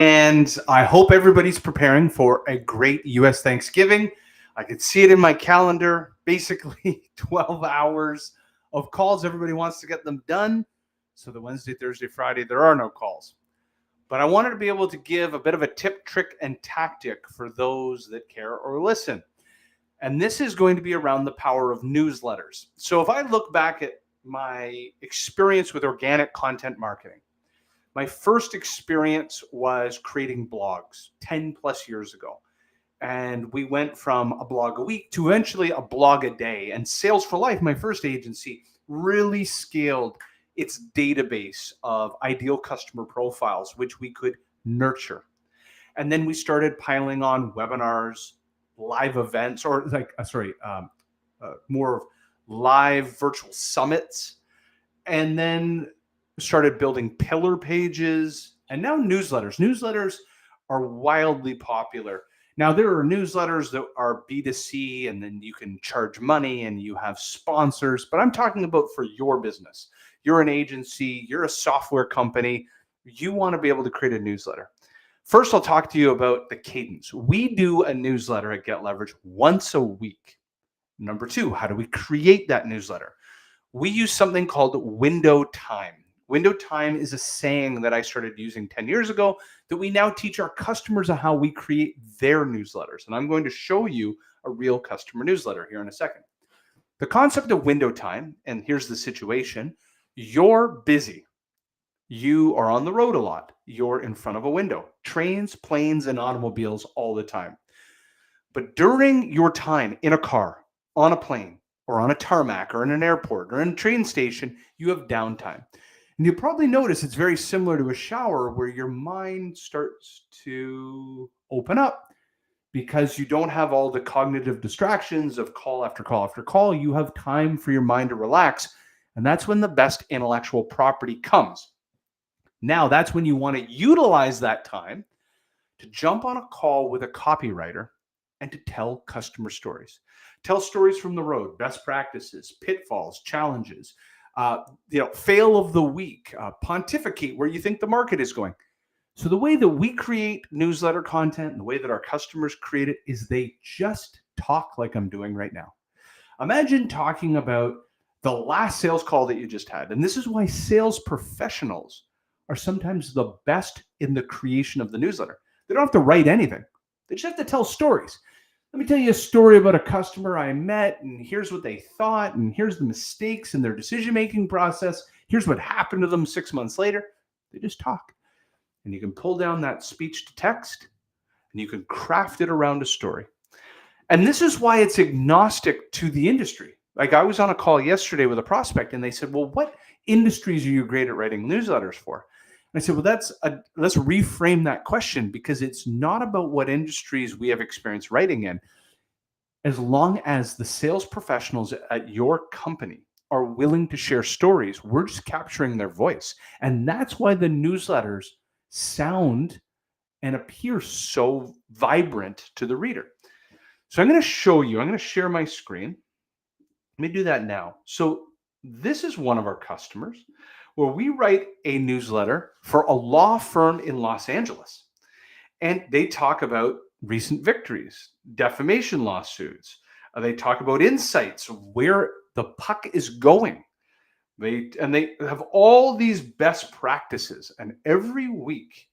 And I hope everybody's preparing for a great US Thanksgiving. I could see it in my calendar, basically 12 hours of calls. Everybody wants to get them done. So the Wednesday, Thursday, Friday, there are no calls. But I wanted to be able to give a bit of a tip, trick, and tactic for those that care or listen. And this is going to be around the power of newsletters. So if I look back at my experience with organic content marketing, my first experience was creating blogs 10 plus years ago. And we went from a blog a week to eventually a blog a day. And Sales for Life, my first agency, really scaled its database of ideal customer profiles, which we could nurture. And then we started piling on webinars, live events, or more of live virtual summits. And then started building pillar pages, and now newsletters. Newsletters are wildly popular. Now, there are newsletters that are B2C, and then you can charge money and you have sponsors, but I'm talking about for your business. You're an agency, you're a software company, you want to be able to create a newsletter. First, I'll talk to you about the cadence. We do a newsletter at Get Leverage once a week. Number two, how do we create that newsletter? We use something called window time. Window time is a saying that I started using 10 years ago that we now teach our customers on how we create their newsletters. And I'm going to show you a real customer newsletter here in a second. The concept of window time, and here's the situation. You're busy. You are on the road a lot. You're in front of a window. Trains, planes, and automobiles all the time. But during your time in a car, on a plane, or on a tarmac, or in an airport, or in a train station, you have downtime. And you'll probably notice it's very similar to a shower where your mind starts to open up because you don't have all the cognitive distractions of call after call after call. You have time for your mind to relax. And that's when the best intellectual property comes. Now, that's when you want to utilize that time to jump on a call with a copywriter and to tell customer stories. Tell stories from the road, best practices, pitfalls, challenges, fail of the week, pontificate where you think the market is going. So the way that we create newsletter content and the way that our customers create it is they just talk like I'm doing right now. Imagine talking about the last sales call that you just had. And this is why sales professionals are sometimes the best in the creation of the newsletter. They don't have to write anything. They just have to tell stories. Let me tell you a story about a customer I met, and here's what they thought, and here's the mistakes in their decision-making process. Here's what happened to them 6 months later. They just talk. And you can pull down that speech to text, and you can craft it around a story. And this is why it's agnostic to the industry. Like I was on a call yesterday with a prospect, and they said, well, what industries are you great at writing newsletters for? And I said, well, let's reframe that question because it's not about what industries we have experience writing in. As long as the sales professionals at your company are willing to share stories, we're just capturing their voice. And that's why the newsletters sound and appear so vibrant to the reader. So I'm going to show you, I'm going to share my screen. Let me do that now. So this is one of our customers where we write a newsletter for a law firm in Los Angeles. And they talk about recent victories, defamation lawsuits. They talk about insights, where the puck is going. They have all these best practices. And every week,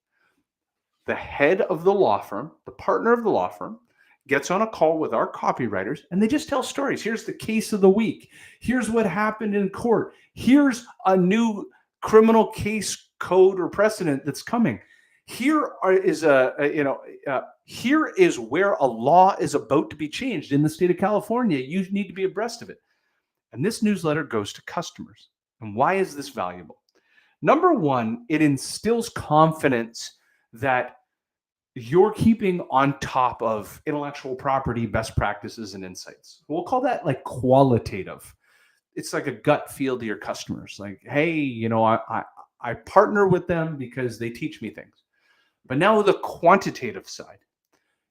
the head of the law firm, the partner of the law firm, gets on a call with our copywriters and they just tell stories. Here's the case of the week. Here's what happened in court. Here's a new criminal case code or precedent that's coming. Here is where a law is about to be changed in the state of California. You need to be abreast of it. And this newsletter goes to customers. And why is this valuable? Number one, it instills confidence that you're keeping on top of intellectual property, best practices, and insights. We'll call that like qualitative. It's like a gut feel to your customers. Like, hey, I partner with them because they teach me things. But now the quantitative side.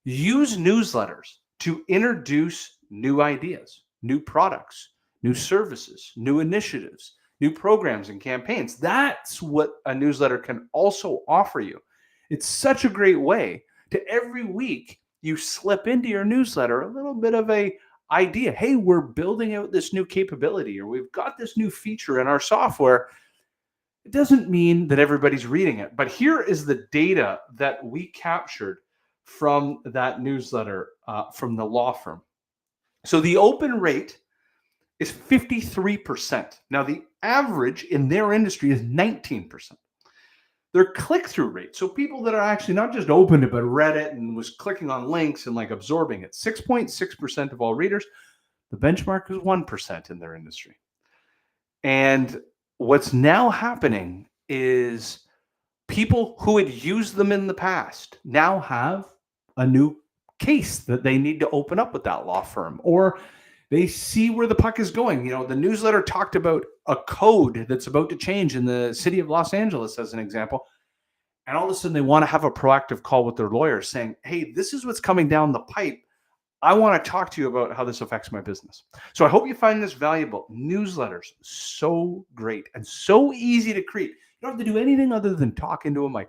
Use newsletters to introduce new ideas, new products, new services, new initiatives, new programs and campaigns. That's what a newsletter can also offer you. It's such a great way to every week you slip into your newsletter a little bit of a idea. Hey, we're building out this new capability, or we've got this new feature in our software. It doesn't mean that everybody's reading it, but here is the data that we captured from that newsletter from the law firm. So the open rate is 53%. Now, the average in their industry is 19%. Their click-through rate, so people that are actually not just opened it, but read it and was clicking on links and like absorbing it, 6.6% of all readers. The benchmark is 1% in their industry. And what's now happening is people who had used them in the past now have a new case that they need to open up with that law firm, or they see where the puck is going. You know, the newsletter talked about a code that's about to change in the city of Los Angeles, as an example. And all of a sudden, they want to have a proactive call with their lawyer saying, hey, this is what's coming down the pipe. I want to talk to you about how this affects my business. So I hope you find this valuable. Newsletters, so great and so easy to create. You don't have to do anything other than talk into a mic.